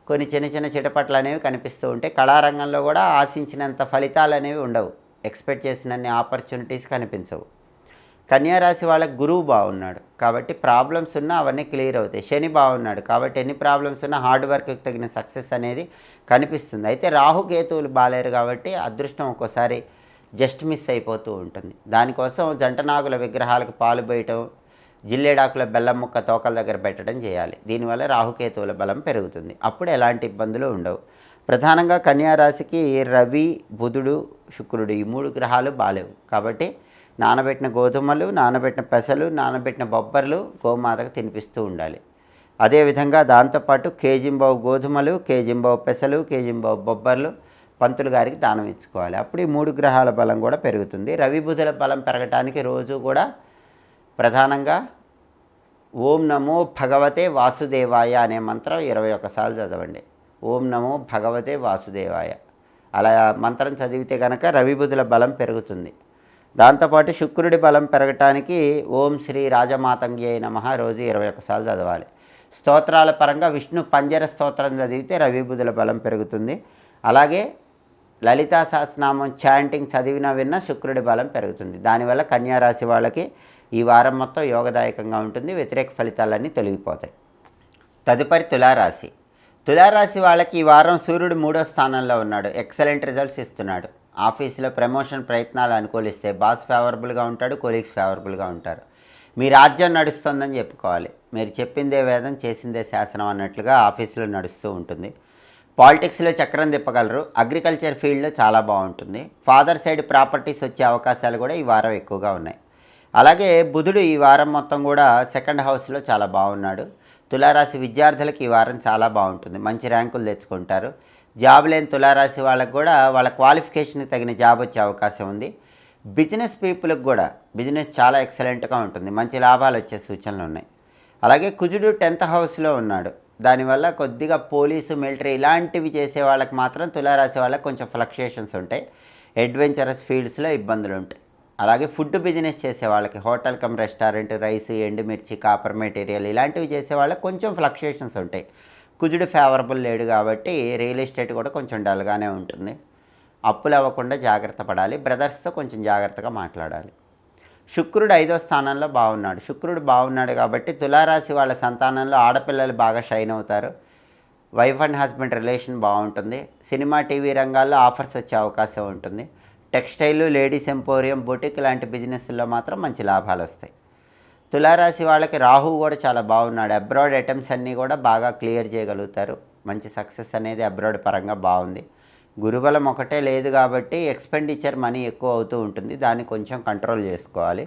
Speaker 1: కొన్ని చిన్న చిన్న చిటపట్లు అనేవి కనిపిస్తూ ఉంటాయి. కళారంగంలో కూడా ఆశించినంత ఫలితాలు అనేవి ఉండవు. ఎక్స్పెక్ట్ చేసినన్ని ఆపర్చునిటీస్ కనిపించవు. కన్యారాశి వాళ్ళకి గురువు బాగున్నాడు కాబట్టి ప్రాబ్లమ్స్ ఉన్నా అవన్నీ క్లియర్ అవుతాయి. శని బాగున్నాడు కాబట్టి ఎన్ని ప్రాబ్లమ్స్ ఉన్నా హార్డ్ వర్క్కి తగిన సక్సెస్ అనేది కనిపిస్తుంది. అయితే రాహుకేతువులు బాలేరు కాబట్టి అదృష్టం ఒక్కోసారి జస్ట్ మిస్ అయిపోతూ ఉంటుంది. దానికోసం జంటనాగుల విగ్రహాలకు పాలు పోయటం, జిల్లేడాకుల బెల్లం ముక్క తోకల దగ్గర పెట్టడం చేయాలి. దీనివల్ల రాహుకేతువుల బలం పెరుగుతుంది. అప్పుడు ఎలాంటి ఇబ్బందులు ఉండవు. ప్రధానంగా కన్యారాశికి రవి, బుధుడు, శుక్రుడు ఈ 3 గ్రహాలు బాలేవు. కాబట్టి నానబెట్టిన గోధుమలు, నానబెట్టిన పెసలు, నానబెట్టిన బొబ్బర్లు గోమాతకు తినిపిస్తూ ఉండాలి. అదేవిధంగా దాంతోపాటు కేజింబావు గోధుమలు, కేజింబావు పెసలు, కేజింబావు బొబ్బర్లు పంతులు గారికి దానం ఇచ్చుకోవాలి. అప్పుడు ఈ 3 గ్రహాల బలం కూడా పెరుగుతుంది. రవి బుధుల బలం పెరగటానికి రోజు కూడా ప్రధానంగా ఓం నమో భగవతే వాసుదేవాయ అనే మంత్రం 21 సార్లు చదవండి. ఓం నమో భగవతే వాసుదేవాయ అలా మంత్రం చదివితే కనుక రవి బుధుల బలం పెరుగుతుంది. దాంతోపాటు శుక్రుడి బలం పెరగటానికి ఓం శ్రీ రాజమాతంగ్యై నమః రోజు 21 సార్లు చదవాలి. స్తోత్రాల పరంగా విష్ణు పంజర స్తోత్రం చదివితే రవి బుధుల బలం పెరుగుతుంది. అలాగే లలితా సహస్రనామం చాంటింగ్ చదివినా విన్నా శుక్రుడి బలం పెరుగుతుంది. దానివల్ల కన్యారాశి వాళ్ళకి ఈ వారం మొత్తం యోగదాయకంగా ఉంటుంది. వ్యతిరేక ఫలితాలన్నీ తొలగిపోతాయి. తదుపరి తులారాశి. తులారాశి వాళ్ళకి ఈ వారం సూర్యుడు 3వ స్థానంలో ఉన్నాడు. ఎక్సలెంట్ రిజల్ట్స్ ఇస్తున్నాడు. ఆఫీసులో ప్రమోషన్ ప్రయత్నాలు అనుకూలిస్తే బాస్ ఫేవరబుల్గా ఉంటాడు, కొలీగ్స్ ఫేవరబుల్గా ఉంటారు. మీ రాజ్యం నడుస్తుందని చెప్పుకోవాలి. మీరు చెప్పిందే వేదం, చేసిందే శాసనం అన్నట్లుగా ఆఫీసులో నడుస్తూ ఉంటుంది. పాలిటిక్స్లో చక్రం తిప్పగలరు. అగ్రికల్చర్ ఫీల్డ్లో చాలా బాగుంటుంది. ఫాదర్ సైడ్ ప్రాపర్టీస్ వచ్చే అవకాశాలు కూడా ఈ వారం ఎక్కువగా ఉన్నాయి. అలాగే బుధుడు ఈ వారం మొత్తం కూడా 2nd హౌస్లో చాలా బాగున్నాడు. తులారాశి విద్యార్థులకు ఈ వారం చాలా బాగుంటుంది. మంచి ర్యాంకులు తెచ్చుకుంటారు. జాబ్ లేని తులారాశి వాళ్ళకు కూడా వాళ్ళ క్వాలిఫికేషన్కి తగిన జాబ్ వచ్చే అవకాశం ఉంది. బిజినెస్ పీపుల్కి కూడా బిజినెస్ చాలా ఎక్సలెంట్గా ఉంటుంది. మంచి లాభాలు వచ్చే సూచనలు ఉన్నాయి. అలాగే కుజుడు 10th హౌస్లో ఉన్నాడు. దానివల్ల కొద్దిగా పోలీసు, మిలిటరీ ఇలాంటివి చేసే వాళ్ళకి మాత్రం తులారాశి వాళ్ళకి కొంచెం ఫ్లక్చుయేషన్స్ ఉంటాయి. అడ్వెంచరస్ ఫీల్డ్స్లో ఇబ్బందులు ఉంటాయి. అలాగే ఫుడ్ బిజినెస్ చేసే వాళ్ళకి హోటల్ కమ్ రెస్టారెంట్, రైస్, ఎండుమిర్చి, కాపర్ మెటీరియల్ ఇలాంటివి చేసే వాళ్ళకి కొంచెం ఫ్లక్చుయేషన్స్ ఉంటాయి. కుజుడు ఫేవరబుల్ లేడు కాబట్టి రియల్ ఎస్టేట్ కూడా కొంచెం డల్గానే ఉంటుంది. అప్పులు అవ్వకుండా జాగ్రత్త పడాలి. బ్రదర్స్తో కొంచెం జాగ్రత్తగా మాట్లాడాలి. శుక్రుడు 5వ స్థానంలో బాగున్నాడు. శుక్రుడు బాగున్నాడు కాబట్టి తులారాశి వాళ్ళ సంతానంలో ఆడపిల్లలు బాగా షైన్ అవుతారు. వైఫ్ అండ్ హస్బెండ్ రిలేషన్ బాగుంటుంది. సినిమా, టీవీ రంగాల్లో ఆఫర్స్ వచ్చే అవకాశం ఉంటుంది. టెక్స్టైల్, లేడీస్ ఎంపోరియం, బొటిక్ లాంటి బిజినెస్ల్లో మాత్రం మంచి లాభాలు వస్తాయి. తులారాశి వాళ్ళకి రాహు కూడా చాలా బాగున్నాడు. అబ్రాడ్ అటెంప్ట్స్ అన్నీ కూడా బాగా క్లియర్ చేయగలుగుతారు. మంచి సక్సెస్ అనేది అబ్రాడ్ పరంగా బాగుంది. గురుబలం ఒకటే లేదు కాబట్టి ఎక్స్పెండిచర్ మనీ ఎక్కువ అవుతూ ఉంటుంది. దాన్ని కొంచెం కంట్రోల్ చేసుకోవాలి.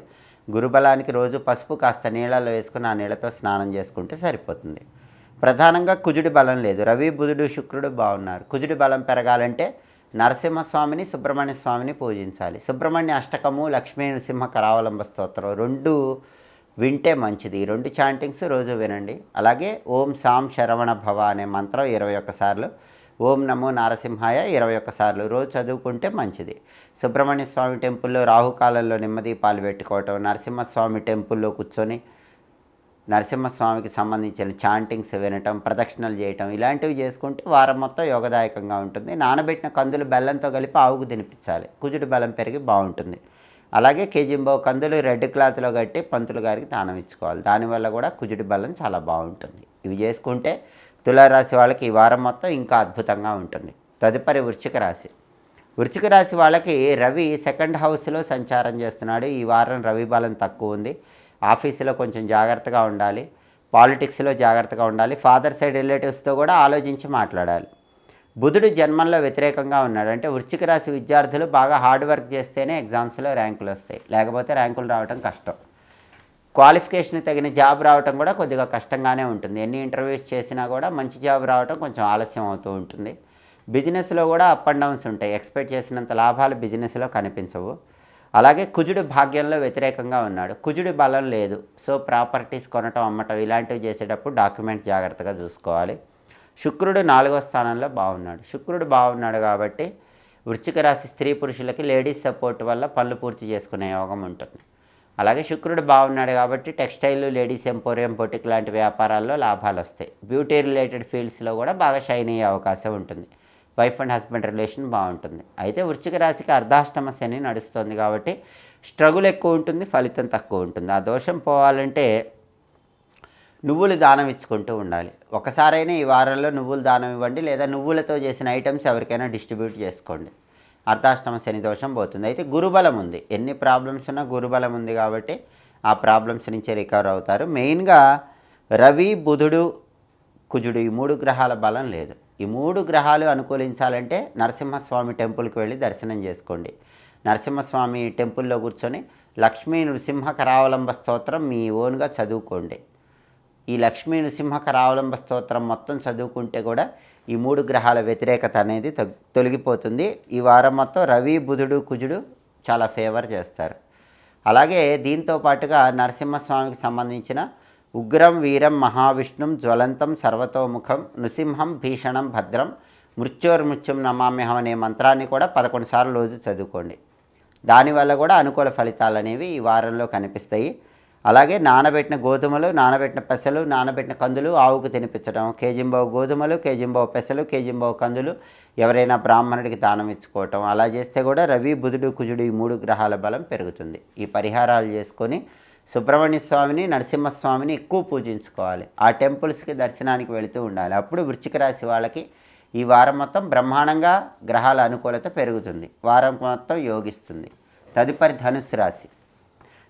Speaker 1: గురుబలానికి రోజు పసుపు కాస్త నీళ్ళలో వేసుకుని ఆ నీళ్ళతో స్నానం చేసుకుంటే సరిపోతుంది. ప్రధానంగా కుజుడి బలం లేదు. రవి, బుధుడు, శుక్రుడు బాగున్నారు. కుజుడి బలం పెరగాలంటే నరసింహస్వామిని, సుబ్రహ్మణ్య స్వామిని పూజించాలి. సుబ్రహ్మణ్య అష్టకము, లక్ష్మీ నరసింహ కరావలంబ స్తోత్రం 2 వింటే మంచిది. 2 చాంటింగ్స్ రోజు వినండి. అలాగే ఓం సాం శరవణ భవ అనే మంత్రం 21 సార్లు, ఓం నమో నారసింహాయ 21 సార్లు రోజు చదువుకుంటే మంచిది. సుబ్రహ్మణ్య స్వామి టెంపుల్లో రాహుకాలంలో నిమ్మదీపాలు పెట్టుకోవటం, నరసింహస్వామి టెంపుల్లో కూర్చొని నరసింహస్వామికి సంబంధించిన చాంటింగ్స్ వినటం, ప్రదక్షిణలు చేయటం ఇలాంటివి చేసుకుంటే వారం మొత్తం యోగదాయకంగా ఉంటుంది. నానబెట్టిన కందులు బెల్లంతో కలిపి ఆవుకు తినిపించాలి. కుజుడి బలం పెరిగి బాగుంటుంది. అలాగే కేజింబావు కందులు రెడ్ క్లాత్లో కట్టి పంతులు గారికి దానం ఇచ్చుకోవాలి. దానివల్ల కూడా కుజుడి బలం చాలా బాగుంటుంది. ఇవి చేసుకుంటే తులారాశి వాళ్ళకి ఈ వారం మొత్తం ఇంకా అద్భుతంగా ఉంటుంది. తదుపరి వృశ్చిక రాశి. వృశ్చిక రాశి వాళ్ళకి రవి 2nd హౌస్లో సంచారం చేస్తున్నాడు. ఈ వారం రవి బలం తక్కువ ఉంది. ఆఫీసులో కొంచెం జాగ్రత్తగా ఉండాలి. పాలిటిక్స్లో జాగ్రత్తగా ఉండాలి. ఫాదర్ సైడ్ రిలేటివ్స్తో కూడా ఆలోచించి మాట్లాడాలి. బుధుడు జన్మంలో వ్యతిరేకంగా ఉన్నాడు. అంటే వృశ్చిక రాశి విద్యార్థులు బాగా హార్డ్ వర్క్ చేస్తేనే ఎగ్జామ్స్లో ర్యాంకులు వస్తాయి. లేకపోతే ర్యాంకులు రావడం కష్టం. క్వాలిఫికేషన్ తగిన జాబ్ రావడం కూడా కొద్దిగా కష్టంగానే ఉంటుంది. ఎన్ని ఇంటర్వ్యూస్ చేసినా కూడా మంచి జాబ్ రావడం కొంచెం ఆలస్యం అవుతూ ఉంటుంది. బిజినెస్లో కూడా అప్ అండ్ డౌన్స్ ఉంటాయి. ఎక్స్పెక్ట్ చేసినంత లాభాలు బిజినెస్లో కనిపించవు. అలాగే కుజుడు భాగ్యంలో వ్యతిరేకంగా ఉన్నాడు. కుజుడి బలం లేదు. సో ప్రాపర్టీస్ కొనటం, అమ్మటం ఇలాంటివి చేసేటప్పుడు డాక్యుమెంట్ జాగ్రత్తగా చూసుకోవాలి. శుక్రుడు 4వ స్థానంలో బాగున్నాడు. శుక్రుడు బాగున్నాడు కాబట్టి వృశ్చిక రాశి స్త్రీ పురుషులకి లేడీస్ సపోర్ట్ వల్ల పనులు పూర్తి చేసుకునే యోగం ఉంటుంది. అలాగే శుక్రుడు బాగున్నాడు కాబట్టి టెక్స్టైల్, లేడీస్ ఎంపోరియం, బొటిక్ లాంటి వ్యాపారాల్లో లాభాలు వస్తాయి. బ్యూటీ రిలేటెడ్ ఫీల్డ్స్లో కూడా బాగా షైన్ అయ్యే అవకాశం ఉంటుంది. వైఫ్ అండ్ హస్బెండ్ రిలేషన్ బాగుంటుంది. అయితే వృశ్చిక రాశికి అర్ధాష్టమ శని నడుస్తుంది కాబట్టి స్ట్రగుల్ ఎక్కువ ఉంటుంది, ఫలితం తక్కువ ఉంటుంది. ఆ దోషం పోవాలంటే నువ్వులు దానం ఇచ్చుకుంటూ ఉండాలి. ఒకసారైనా ఈ వారంలో నువ్వులు దానం ఇవ్వండి, లేదా నువ్వులతో చేసిన ఐటమ్స్ ఎవరికైనా డిస్ట్రిబ్యూట్ చేసుకోండి. అర్ధాష్టమ శని దోషం పోతుంది. అయితే గురుబలం ఉంది. ఎన్ని ప్రాబ్లమ్స్ ఉన్నా గురుబలం ఉంది కాబట్టి ఆ ప్రాబ్లమ్స్ నుంచి రికవర్ అవుతారు. మెయిన్గా రవి, బుధుడు, కుజుడు ఈ 3 గ్రహాల బలం లేదు. ఈ 3 గ్రహాలు అనుకూలించాలంటే నరసింహస్వామి టెంపుల్కి వెళ్ళి దర్శనం చేసుకోండి. నరసింహస్వామి టెంపుల్లో కూర్చొని లక్ష్మీ నృసింహ కరావలంబ స్తోత్రం మీ ఓన్గా చదువుకోండి. ఈ లక్ష్మీ నృసింహ కరావలంబ స్తోత్రం మొత్తం చదువుకుంటే కూడా ఈ 3 గ్రహాల వ్యతిరేకత అనేది తొలగిపోతుంది. ఈ వారం మొత్తం రవి, బుధుడు, కుజుడు చాలా ఫేవర్ చేస్తారు. అలాగే దీంతో పాటుగా నరసింహస్వామికి సంబంధించిన ఉగ్రం వీరం మహావిష్ణుం జ్వలంతం సర్వతోముఖం నృసింహం భీషణం భద్రం మృత్యోర్మృత్యుం నమామ్యహం అనే మంత్రాన్ని కూడా 11 సార్లు రోజు చదువుకోండి. దానివల్ల కూడా అనుకూల ఫలితాలు అనేవి ఈ వారంలో కనిపిస్తాయి. అలాగే నానబెట్టిన గోధుమలు, నానబెట్టిన పెసలు, నానబెట్టిన కందులు ఆవుకు తినిపించడం, కేజింబావు గోధుమలు, కేజింబావు పెసలు, కేజింబావు కందులు ఎవరైనా బ్రాహ్మణుడికి దానం ఇచ్చుకోవటం, అలా చేస్తే కూడా రవి, బుధుడు, కుజుడు ఈ 3 గ్రహాల బలం పెరుగుతుంది. ఈ పరిహారాలు చేసుకొని సుబ్రహ్మణ్య స్వామిని, నరసింహస్వామిని ఎక్కువ పూజించుకోవాలి. ఆ టెంపుల్స్కి దర్శనానికి వెళుతూ ఉండాలి. అప్పుడు వృశ్చిక రాశి వాళ్ళకి ఈ వారం మొత్తం బ్రహ్మాండంగా గ్రహాల అనుకూలత పెరుగుతుంది. వారం మొత్తం యోగిస్తుంది. తదుపరి ధనుస్సు రాశి.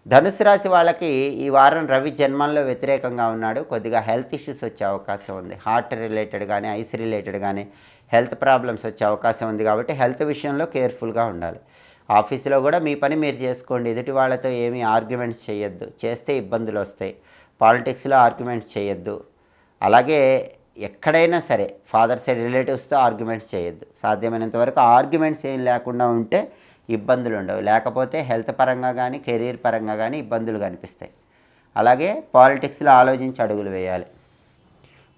Speaker 1: ధనుస్సు రాశి వాళ్ళకి ఈ వారం రవి జన్మంలో వ్యతిరేకంగా ఉన్నాడు. కొద్దిగా హెల్త్ ఇష్యూస్ వచ్చే అవకాశం ఉంది. హార్ట్ రిలేటెడ్ కానీ, ఐస్ రిలేటెడ్ కానీ హెల్త్ ప్రాబ్లమ్స్ వచ్చే అవకాశం ఉంది. కాబట్టి హెల్త్ విషయంలో కేర్ఫుల్గా ఉండాలి. ఆఫీసులో కూడా మీ పని మీరు చేసుకోండి. ఎదుటి వాళ్ళతో ఏమీ ఆర్గ్యుమెంట్స్ చేయొద్దు. చేస్తే ఇబ్బందులు వస్తాయి. పాలిటిక్స్లో ఆర్గ్యుమెంట్స్ చేయొద్దు. అలాగే ఎక్కడైనా సరే ఫాదర్ సైడ్ రిలేటివ్స్తో ఆర్గ్యుమెంట్స్ చేయొద్దు. సాధ్యమైనంత వరకు ఆర్గ్యుమెంట్స్ ఏం లేకుండా ఉంటే ఇబ్బందులు ఉండవు. లేకపోతే హెల్త్ పరంగా కానీ, కెరీర్ పరంగా కానీ ఇబ్బందులు కనిపిస్తాయి. అలాగే పాలిటిక్స్లో ఆలోచించి అడుగులు వేయాలి.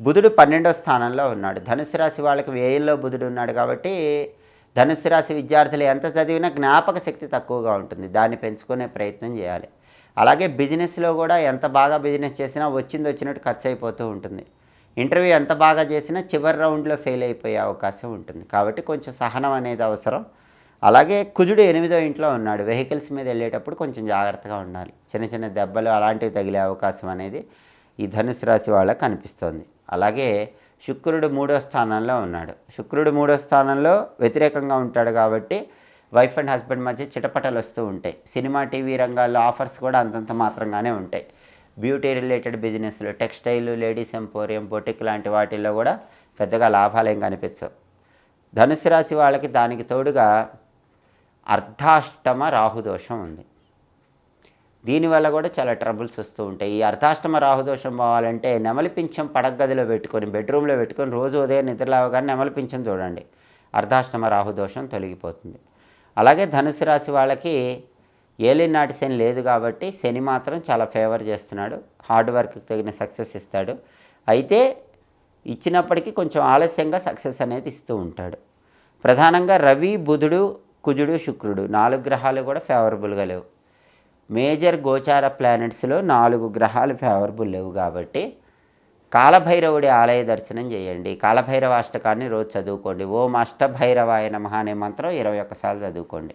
Speaker 1: బుధుడు 12వ స్థానంలో ఉన్నాడు. ధనుసు రాశి వాళ్ళకి వ్యయంలో బుధుడు ఉన్నాడు. కాబట్టి ధనుసు రాశి విద్యార్థులు ఎంత చదివినా జ్ఞాపక శక్తి తక్కువగా ఉంటుంది. దాన్ని పెంచుకునే ప్రయత్నం చేయాలి. అలాగే బిజినెస్లో కూడా ఎంత బాగా బిజినెస్ చేసినా వచ్చినట్టు ఖర్చు అయిపోతూ ఉంటుంది. ఇంటర్వ్యూ ఎంత బాగా చేసినా చివరి రౌండ్లో ఫెయిల్ అయిపోయే అవకాశం ఉంటుంది. కాబట్టి కొంచెం సహనం అనేది అవసరం. అలాగే కుజుడు 8వ ఇంట్లో ఉన్నాడు. వెహికల్స్ మీద వెళ్ళేటప్పుడు కొంచెం జాగ్రత్తగా ఉండాలి. చిన్న చిన్న దెబ్బలు అలాంటివి తగిలే అవకాశం అనేది ఈ ధనుసు రాశి వాళ్ళకి కనిపిస్తోంది. అలాగే శుక్రుడు 3వ స్థానంలో ఉన్నాడు. శుక్రుడు 3వ స్థానంలో వ్యతిరేకంగా ఉంటాడు. కాబట్టి వైఫ్ అండ్ హస్బెండ్ మధ్య చిటపటలు వస్తూ ఉంటాయి. సినిమా, టీవీ రంగాల్లో ఆఫర్స్ కూడా అంతంత మాత్రంగానే ఉంటాయి. బ్యూటీ రిలేటెడ్ బిజినెస్లు, టెక్స్టైల్, లేడీస్ ఎంపోరియం, బొటిక్ లాంటి వాటిల్లో కూడా పెద్దగా లాభాలు ఏం కనిపించవు. ధనుసు రాశి వాళ్ళకి దానికి తోడుగా అర్ధాష్టమ రాహుదోషం ఉంది. దీనివల్ల కూడా చాలా ట్రబుల్స్ వస్తూ ఉంటాయి. ఈ అర్ధాష్టమ రాహుదోషం పోవాలంటే నెమలి పింఛం పడగదిలో పెట్టుకొని, బెడ్రూమ్లో పెట్టుకొని రోజు ఉదయం నిద్రలేవగానే నెమలి పింఛం చూడండి. అర్ధాష్టమ రాహుదోషం తొలగిపోతుంది. అలాగే ధనుసు రాశి వాళ్ళకి ఏలినాటి శని లేదు. కాబట్టి శని మాత్రం చాలా ఫేవర్ చేస్తున్నాడు. హార్డ్ వర్క్కి తగిన సక్సెస్ ఇస్తాడు. అయితే ఇచ్చినప్పటికీ కొంచెం ఆలస్యంగా సక్సెస్ అనేది ఇస్తూ ఉంటాడు. ప్రధానంగా రవి, బుధుడు, కుజుడు, శుక్రుడు 4 గ్రహాలు కూడా ఫేవరబుల్గా లేవు. మేజర్ గోచార ప్లానెట్స్లో 4 గ్రహాలు ఫేవరబుల్ లేవు. కాబట్టి కాలభైరవుడి ఆలయ దర్శనం చేయండి. కాలభైరవ అష్టకాన్ని రోజు చదువుకోండి. ఓం అష్టభైరవాయ నమః అనే మంత్రం 21 సార్లు చదువుకోండి.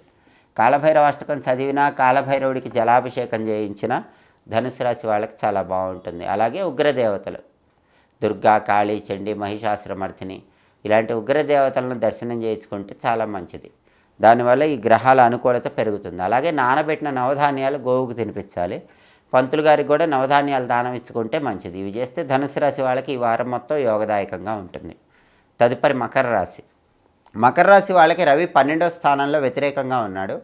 Speaker 1: కాలభైరవ అష్టకం చదివినా, కాలభైరవుడికి జలాభిషేకం చేయించిన ధనుసు రాశి వాళ్ళకి చాలా బాగుంటుంది. అలాగే ఉగ్రదేవతలు దుర్గా, కాళీ, చండి, మహిషాసురమర్దిని ఇలాంటి ఉగ్రదేవతలను దర్శనం చేయించుకుంటే చాలా మంచిది. దానివల్ల ఈ గ్రహాల అనుకూలత పెరుగుతుంది. అలాగే నానబెట్టిన నవధాన్యాలు గోవుకు తినిపించాలి. పంతులు గారికి కూడా నవధాన్యాలు దానం ఇచ్చుకుంటే మంచిది. ఇవి చేస్తే ధనుసు రాశి వాళ్ళకి ఈ వారం మొత్తం యోగదాయకంగా ఉంటుంది. తదుపరి మకర రాశి. మకర రాశి వాళ్ళకి రవి 12వ స్థానంలో వ్యతిరేకంగా ఉన్నాడు.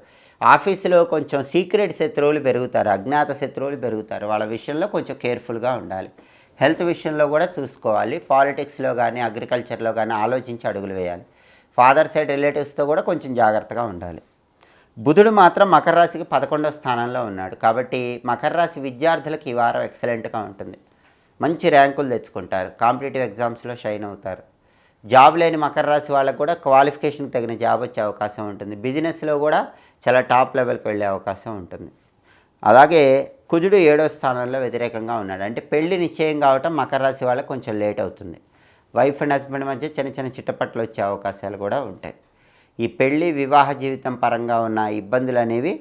Speaker 1: ఆఫీసులో కొంచెం సీక్రెట్ శత్రువులు పెరుగుతారు, అజ్ఞాత శత్రువులు పెరుగుతారు. వాళ్ళ విషయంలో కొంచెం కేర్ఫుల్గా ఉండాలి. హెల్త్ విషయంలో కూడా చూసుకోవాలి. పాలిటిక్స్లో కానీ, అగ్రికల్చర్లో కానీ ఆలోచించి అడుగులు వేయాలి. ఫాదర్ సైడ్ రిలేటివ్స్తో కూడా కొంచెం జాగ్రత్తగా ఉండాలి. బుధుడు మాత్రం మకర రాశికి 11వ స్థానంలో ఉన్నాడు. కాబట్టి మకర రాశి విద్యార్థులకు ఈ వారం ఎక్సలెంట్గా ఉంటుంది. మంచి ర్యాంకులు తెచ్చుకుంటారు. కాంపిటేటివ్ ఎగ్జామ్స్లో షైన్ అవుతారు. జాబ్ లేని మకర రాశి వాళ్ళకు కూడా క్వాలిఫికేషన్కి తగిన జాబ్ వచ్చే అవకాశం ఉంటుంది. బిజినెస్లో కూడా చాలా టాప్ లెవెల్కి వెళ్ళే అవకాశం ఉంటుంది. అలాగే కుజుడు 7వ స్థానంలో వ్యతిరేకంగా ఉన్నాడు. అంటే పెళ్లి నిశ్చయం కావటం మకర రాశి వాళ్ళకి కొంచెం లేట్ అవుతుంది. వైఫ్ అండ్ హస్బెండ్ మధ్య చిన్న చిన్న చిట్టపట్లు వచ్చే అవకాశాలు కూడా ఉంటాయి. ఈ పెళ్లి, వివాహ జీవితం పరంగా ఉన్న ఇబ్బందులు అనేవి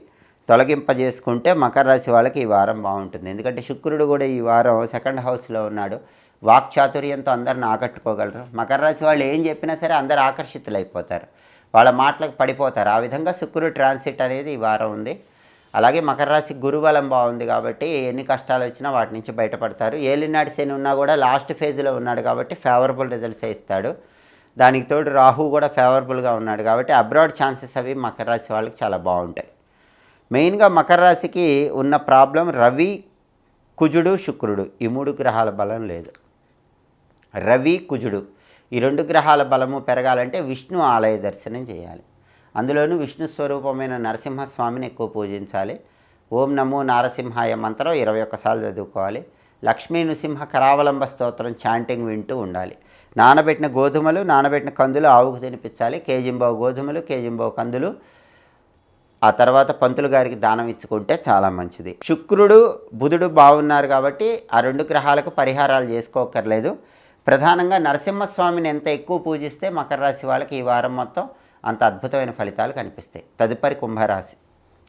Speaker 1: తొలగింపజేసుకుంటే మకర రాశి వాళ్ళకి ఈ వారం బాగుంటుంది. ఎందుకంటే శుక్రుడు కూడా ఈ వారం 2nd హౌస్లో ఉన్నాడు. వాక్చాతుర్యంతో అందరిని ఆకట్టుకోగలరు. మకర రాశి వాళ్ళు ఏం చెప్పినా సరే అందరు ఆకర్షితులైపోతారు. వాళ్ళ మాటలకు పడిపోతారు. ఆ విధంగా శుక్రుడు ట్రాన్సిట్ అనేది ఈ వారం ఉంది. అలాగే మకర రాశి గురుబలం బాగుంది. కాబట్టి ఎన్ని కష్టాలు వచ్చినా వాటి నుంచి బయటపడతారు. ఏలినాటి శని ఉన్నా కూడా లాస్ట్ ఫేజ్లో ఉన్నాడు కాబట్టి ఫేవరబుల్ రిజల్ట్సే ఇస్తాడు. దానికి తోడు రాహు కూడా ఫేవరబుల్గా ఉన్నాడు. కాబట్టి అబ్రాడ్ ఛాన్సెస్ అవి మకర రాశి వాళ్ళకి చాలా బాగుంటాయి. మెయిన్గా మకర రాశికి ఉన్న ప్రాబ్లం రవి, కుజుడు, శుక్రుడు ఈ 3 గ్రహాల బలం లేదు. రవి, కుజుడు ఈ 2 గ్రహాల బలము పెరగాలంటే విష్ణు ఆలయ దర్శనం చేయాలి. అందులోనూ విష్ణు స్వరూపమైన నరసింహస్వామిని ఎక్కువ పూజించాలి. ఓం నమో నారసింహాయ మంత్రం 21 సార్లు చదువుకోవాలి. లక్ష్మీ నృసింహ కరావలంబ స్తోత్రం చాంటింగ్ వింటూ ఉండాలి. నానబెట్టిన గోధుమలు, నానబెట్టిన కందులు ఆవుకు తినిపించాలి. కేజింబావు గోధుమలు, కేజింబావు కందులు ఆ తర్వాత పంతులు గారికి దానం ఇచ్చుకుంటే చాలా మంచిది. శుక్రుడు, బుధుడు బాగున్నారు కాబట్టి ఆ 2 గ్రహాలకు పరిహారాలు చేసుకోకర్లేదు. ప్రధానంగా నరసింహస్వామిని ఎంత ఎక్కువ పూజిస్తే మకర రాశి వాళ్ళకి ఈ వారం మొత్తం అంత అద్భుతమైన ఫలితాలు కనిపిస్తాయి. తదుపరి కుంభరాశి.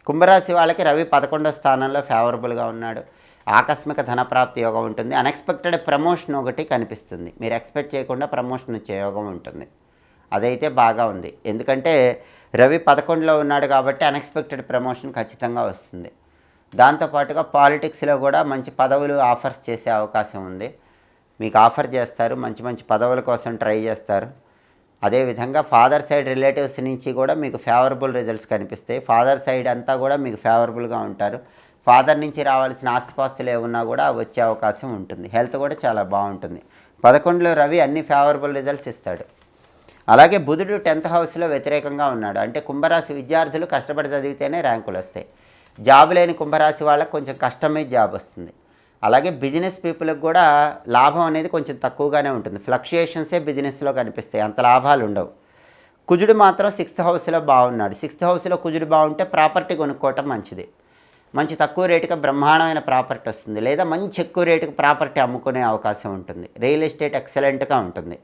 Speaker 1: కుంభరాశి వాళ్ళకి రవి 11వ స్థానంలో ఫేవరబుల్గా ఉన్నాడు. ఆకస్మిక ధనప్రాప్తి యోగం ఉంటుంది. అన్ఎక్స్పెక్టెడ్ ప్రమోషన్ ఒకటి కనిపిస్తుంది. మీరు ఎక్స్పెక్ట్ చేయకుండా ప్రమోషన్ వచ్చే యోగం ఉంటుంది. అదైతే బాగా ఉంది. ఎందుకంటే రవి 11లో ఉన్నాడు కాబట్టి అన్ఎక్స్పెక్టెడ్ ప్రమోషన్ ఖచ్చితంగా వస్తుంది. దాంతోపాటుగా పాలిటిక్స్లో కూడా మంచి పదవులు ఆఫర్స్ చేసే అవకాశం ఉంది. మీకు ఆఫర్ చేస్తారు, మంచి మంచి పదవుల కోసం ట్రై చేస్తారు. అదేవిధంగా ఫాదర్ సైడ్ రిలేటివ్స్ నుంచి కూడా మీకు ఫేవరబుల్ రిజల్ట్స్ కనిపిస్తాయి. ఫాదర్ సైడ్ అంతా కూడా మీకు ఫేవరబుల్గా ఉంటారు. ఫాదర్ నుంచి రావాల్సిన ఆస్తిపాస్తులు ఏమున్నా కూడా వచ్చే అవకాశం ఉంటుంది. హెల్త్ కూడా చాలా బాగుంటుంది. 11లో రవి అన్ని ఫేవరబుల్ రిజల్ట్స్ ఇస్తాడు. అలాగే బుధుడు 10th హౌస్లో వ్యతిరేకంగా ఉన్నాడు. అంటే కుంభరాశి విద్యార్థులు కష్టపడి చదివితేనే ర్యాంకులు వస్తాయి. జాబ్ లేని కుంభరాశి వాళ్ళకి కొంచెం కష్టమే జాబ్ వస్తుంది. అలాగే బిజినెస్ పీపుల్కి కూడా లాభం అనేది కొంచెం తక్కువగానే ఉంటుంది. ఫ్లక్చుయేషన్సే బిజినెస్లో కనిపిస్తాయి, అంత లాభాలు ఉండవు. కుజుడు మాత్రం 6th హౌస్లో బాగున్నాడు. 6th హౌస్లో కుజుడు బాగుంటే ప్రాపర్టీ కొనుక్కోవటం మంచిది. మంచి తక్కువ రేటుకి బ్రహ్మాండమైన ప్రాపర్టీ వస్తుంది, లేదా మంచి ఎక్కువ రేటుకి ప్రాపర్టీ అమ్ముకునే అవకాశం ఉంటుంది. రియల్ ఎస్టేట్ ఎక్సలెంట్గా ఉంటుంది.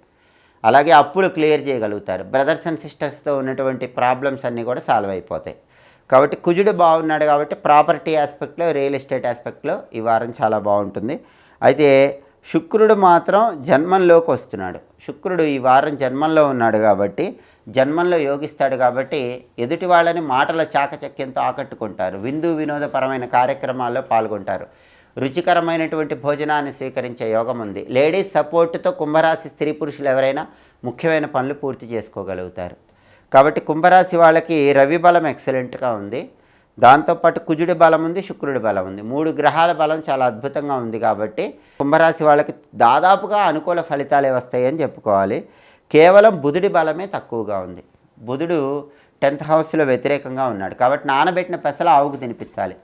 Speaker 1: అలాగే అప్పులు క్లియర్ చేయగలుగుతారు. బ్రదర్స్ అండ్ సిస్టర్స్తో ఉన్నటువంటి ప్రాబ్లమ్స్ అన్నీ కూడా సాల్వ్ అయిపోతాయి. కాబట్టి కుజుడు బాగున్నాడు కాబట్టి ప్రాపర్టీ ఆస్పెక్ట్లో, రియల్ ఎస్టేట్ ఆస్పెక్ట్లో ఈ వారం చాలా బాగుంటుంది. అయితే శుక్రుడు మాత్రం జన్మంలోకి వస్తున్నాడు. శుక్రుడు ఈ వారం జన్మంలో ఉన్నాడు కాబట్టి, జన్మంలో యోగిస్తాడు కాబట్టి ఎదుటి వాళ్ళని మాటల చాకచక్యంతో ఆకట్టుకుంటారు. విందు వినోదపరమైన కార్యక్రమాల్లో పాల్గొంటారు. రుచికరమైనటువంటి భోజనాన్ని స్వీకరించే యోగం ఉంది. లేడీస్ సపోర్టుతో కుంభరాశి స్త్రీ పురుషులు ఎవరైనా ముఖ్యమైన పనులు పూర్తి చేసుకోగలుగుతారు. కాబట్టి కుంభరాశి వాళ్ళకి రవి బలం ఎక్సలెంట్గా ఉంది. దాంతోపాటు కుజుడి బలం ఉంది, శుక్రుడి బలం ఉంది. 3 గ్రహాల బలం చాలా అద్భుతంగా ఉంది కాబట్టి కుంభరాశి వాళ్ళకి దాదాపుగా అనుకూల ఫలితాలే వస్తాయని చెప్పుకోవాలి. కేవలం బుధుడి బలమే తక్కువగా ఉంది. బుధుడు 10th హౌస్లో వ్యతిరేకంగా ఉన్నాడు కాబట్టి నానబెట్టిన పెసలు ఆవుకు తినిపించాలి.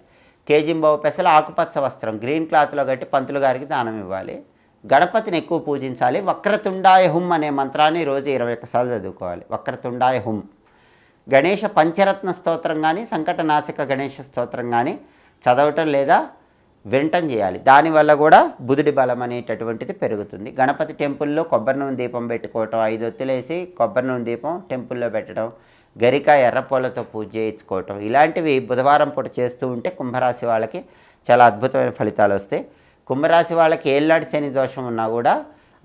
Speaker 1: కేజింబావు పెసలు ఆకుపచ్చ వస్త్రం గ్రీన్ క్లాత్లో కట్టి పంతులు గారికి దానం ఇవ్వాలి. గణపతిని ఎక్కువ పూజించాలి. వక్రతుండాయ హుం అనే మంత్రాన్ని రోజు 21 సార్లు చదువుకోవాలి. వక్రతుండాయ హుం. గణేష పంచరత్న స్తోత్రం కానీ, సంకటనాశక గణేష స్తోత్రం కానీ చదవటం లేదా వినటం చేయాలి. దానివల్ల కూడా బుధుడి బలం అనేటటువంటిది పెరుగుతుంది. గణపతి టెంపుల్లో కొబ్బరి నూనె దీపం పెట్టుకోవటం, 5 ఒత్తులేసి కొబ్బరి నూనె దీపం టెంపుల్లో పెట్టడం, గరిక ఎర్రపూలతో పూజ చేయించుకోవటం, ఇలాంటివి బుధవారం పూట చేస్తూ ఉంటే కుంభరాశి వాళ్ళకి చాలా అద్భుతమైన ఫలితాలు వస్తాయి. కుంభరాశి వాళ్ళకి ఏళ్ళనాటి శని దోషం ఉన్నా కూడా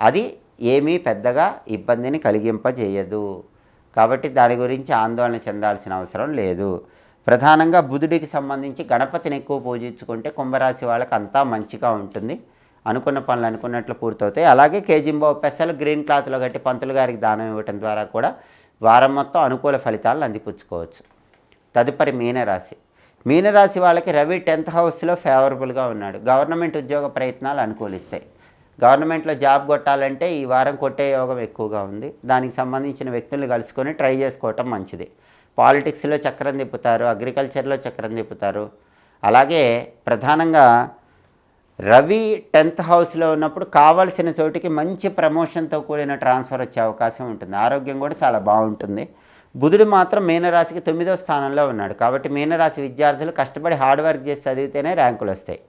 Speaker 1: అది ఏమీ పెద్దగా ఇబ్బందిని కలిగింపజేయదు. కాబట్టి దాని గురించి ఆందోళన చెందాల్సిన అవసరం లేదు. ప్రధానంగా బుధుడికి సంబంధించి గణపతిని ఎక్కువ పూజించుకుంటే కుంభరాశి వాళ్ళకి అంతా మంచిగా ఉంటుంది. అనుకున్న పనులు అనుకున్నట్లు పూర్తవుతాయి. అలాగే కేజింబావు పెసలు గ్రీన్ క్లాత్లో కట్టి పంతులు గారికి దానం ఇవ్వటం ద్వారా కూడా వారం మొత్తం అనుకూల ఫలితాలను అందిపుచ్చుకోవచ్చు. తదుపరి మీనరాశి. మీనరాశి వాళ్ళకి రవి 10th హౌస్లో ఫేవరబుల్గా ఉన్నాడు. గవర్నమెంట్ ఉద్యోగ ప్రయత్నాలు అనుకూలిస్తాయి. గవర్నమెంట్లో జాబ్ కొట్టాలంటే ఈ వారం కొట్టే యోగం ఎక్కువగా ఉంది. దానికి సంబంధించిన వ్యక్తులను కలుసుకొని ట్రై చేసుకోవటం మంచిది. పాలిటిక్స్లో చక్రం తిప్పుతారు, అగ్రికల్చర్లో చక్రం తిప్పుతారు. అలాగే ప్రధానంగా రవి 10th హౌస్లో ఉన్నప్పుడు కావాల్సిన చోటికి మంచి ప్రమోషన్తో కూడిన ట్రాన్స్ఫర్ వచ్చే అవకాశం ఉంటుంది. ఆరోగ్యం కూడా చాలా బాగుంటుంది. బుధుడు మాత్రం మీనరాశికి 9వ స్థానంలో ఉన్నాడు కాబట్టి మీనరాశి విద్యార్థులు కష్టపడి హార్డ్ వర్క్ చేసి చదివితేనే ర్యాంకులు వస్తాయి.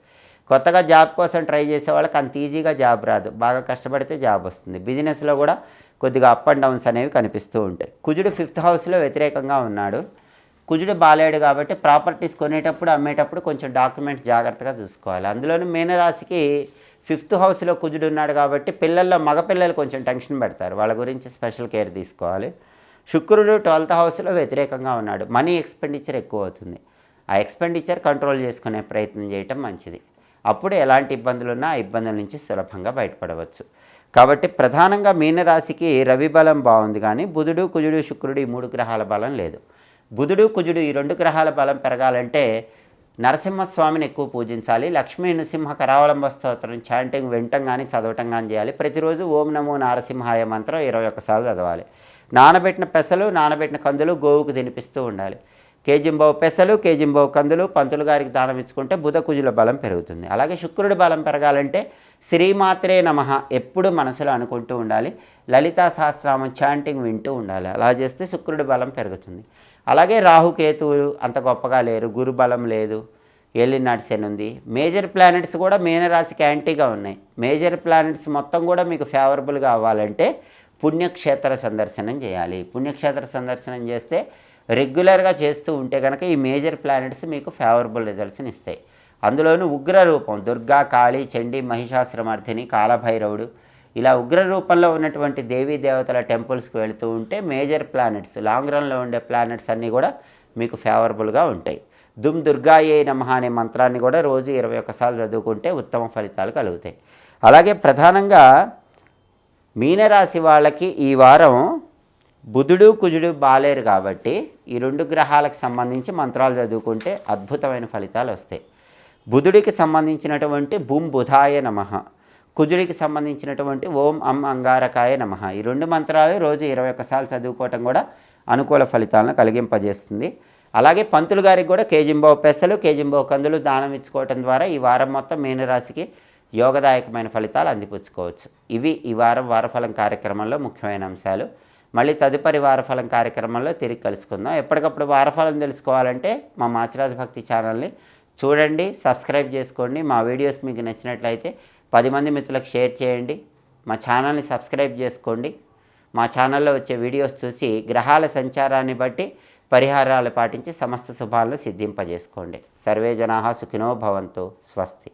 Speaker 1: కొత్తగా జాబ్ కోసం ట్రై చేసే వాళ్ళకి అంత ఈజీగా జాబ్ రాదు. బాగా కష్టపడితే జాబ్ వస్తుంది. బిజినెస్లో కూడా కొద్దిగా అప్ అండ్ డౌన్స్ అనేవి కనిపిస్తూ ఉంటాయి. కుజుడు 5th హౌస్లో వ్యతిరేకంగా ఉన్నాడు. కుజుడు బాలేడు కాబట్టి ప్రాపర్టీస్ కొనేటప్పుడు అమ్మేటప్పుడు కొంచెం డాక్యుమెంట్స్ జాగ్రత్తగా చూసుకోవాలి. అందులోనూ మీనరాశికి 5th హౌస్లో కుజుడు ఉన్నాడు కాబట్టి పిల్లల్లో మగపిల్లలు కొంచెం టెన్షన్ పెడతారు. వాళ్ళ గురించి స్పెషల్ కేర్ తీసుకోవాలి. శుక్రుడు 12th హౌస్లో వ్యతిరేకంగా ఉన్నాడు. మనీ ఎక్స్పెండిచర్ ఎక్కువ అవుతుంది. ఆ ఎక్స్పెండిచర్ కంట్రోల్ చేసుకునే ప్రయత్నం చేయటం మంచిది. అప్పుడు ఎలాంటి ఇబ్బందులు ఉన్నా ఆ ఇబ్బందుల నుంచి సులభంగా బయటపడవచ్చు. కాబట్టి ప్రధానంగా మీనరాశికి రవి బలం బాగుంది కానీ బుధుడు, కుజుడు, శుక్రుడు ఈ 3 గ్రహాల బలం లేదు. బుధుడు కుజుడు ఈ 2 గ్రహాల బలం పెరగాలంటే నరసింహస్వామిని ఎక్కువ పూజించాలి. లక్ష్మీ నృసింహ కరావలంబ స్తోత్రం చాంటింగ్ వినటం కానీ చదవటం కానీ చేయాలి. ప్రతిరోజు ఓం నమో నారసింహాయ మంత్రం 21 సార్లు చదవాలి. నానబెట్టిన పెసలు, నానబెట్టిన కందులు గోవుకు తినిపిస్తూ ఉండాలి. కేజింబావు పెసలు, కేజింబావు కందులు పంతులు గారికి దానం ఇచ్చుకుంటే బుధ కుజుల బలం పెరుగుతుంది. అలాగే శుక్రుడి బలం పెరగాలంటే శ్రీమాత్రే నమః ఎప్పుడు మనసులో అనుకుంటూ ఉండాలి. లలితా సహస్రనామం చాంటింగ్ వింటూ ఉండాలి. అలా చేస్తే శుక్రుడి బలం పెరుగుతుంది. అలాగే రాహుకేతువులు అంత గొప్పగా లేరు, గురు బలం లేదు, ఏలినాటి శని ఉంది. మేజర్ ప్లానెట్స్ కూడా మీనరాశికి యాంటీగా ఉన్నాయి. మేజర్ ప్లానెట్స్ మొత్తం కూడా మీకు ఫేవరబుల్గా అవ్వాలంటే పుణ్యక్షేత్ర సందర్శనం చేయాలి. పుణ్యక్షేత్ర సందర్శనం చేస్తే రెగ్యులర్గా చేస్తూ ఉంటే కనుక ఈ మేజర్ ప్లానెట్స్ మీకు ఫేవరబుల్ రిజల్ట్స్ని ఇస్తాయి. అందులోనూ ఉగ్ర రూపం దుర్గా, కాళీ, చండీ, మహిషాసురమర్ధిని, కాలభైరవుడు ఇలా ఉగ్ర రూపంలో ఉన్నటువంటి దేవీ దేవతల టెంపుల్స్కి వెళుతూ ఉంటే మేజర్ ప్లానెట్స్ లాంగ్ రన్లో ఉండే ప్లానెట్స్ అన్నీ కూడా మీకు ఫేవరబుల్గా ఉంటాయి. దుమ్ దుర్గాయే నమః అనే మంత్రాన్ని కూడా రోజు 21 సార్లు చదువుకుంటే ఉత్తమ ఫలితాలు కలుగుతాయి. అలాగే ప్రధానంగా మీనరాశి వాళ్ళకి ఈ వారం బుధుడు కుజుడు బాలేరు కాబట్టి ఈ 2 గ్రహాలకు సంబంధించి మంత్రాలు చదువుకుంటే అద్భుతమైన ఫలితాలు వస్తాయి. బుధుడికి సంబంధించినటువంటి బుం బుధాయ నమః, కుజుడికి సంబంధించినటువంటి ఓం అం అంగారకాయ నమః ఈ 2 మంత్రాలు రోజు 21 సార్లు చదువుకోవటం కూడా అనుకూల ఫలితాలను కలిగింపజేస్తుంది. అలాగే పంతులు గారికి కూడా కేజింబావు పెసలు, కేజింబావు కందులు దానం ఇచ్చుకోవటం ద్వారా ఈ వారం మొత్తం మీనరాశికి యోగదాయకమైన ఫలితాలు అందిపుచ్చుకోవచ్చు. ఇవి ఈ వారం వారఫలం కార్యక్రమంలో ముఖ్యమైన అంశాలు. మళ్ళీ తదుపరి వారఫలం కార్యక్రమంలో తిరిగి కలుసుకుందాం. ఎప్పటికప్పుడు వారఫలం తెలుసుకోవాలంటే మా మాచిరాజ్ భక్తి ఛానల్ని చూడండి, సబ్స్క్రైబ్ చేసుకోండి. మా వీడియోస్ మీకు నచ్చినట్లయితే 10 మంది మిత్రులకు షేర్ చేయండి. మా ఛానల్ని సబ్స్క్రైబ్ చేసుకోండి. మా ఛానల్లో వచ్చే వీడియోస్ చూసి గ్రహాల సంచారాన్ని బట్టి పరిహారాలు పాటించి సమస్త శుభాలను సిద్ధింపజేసుకోండి. సర్వే జనాః సుఖినో భవంతు. స్వస్తి.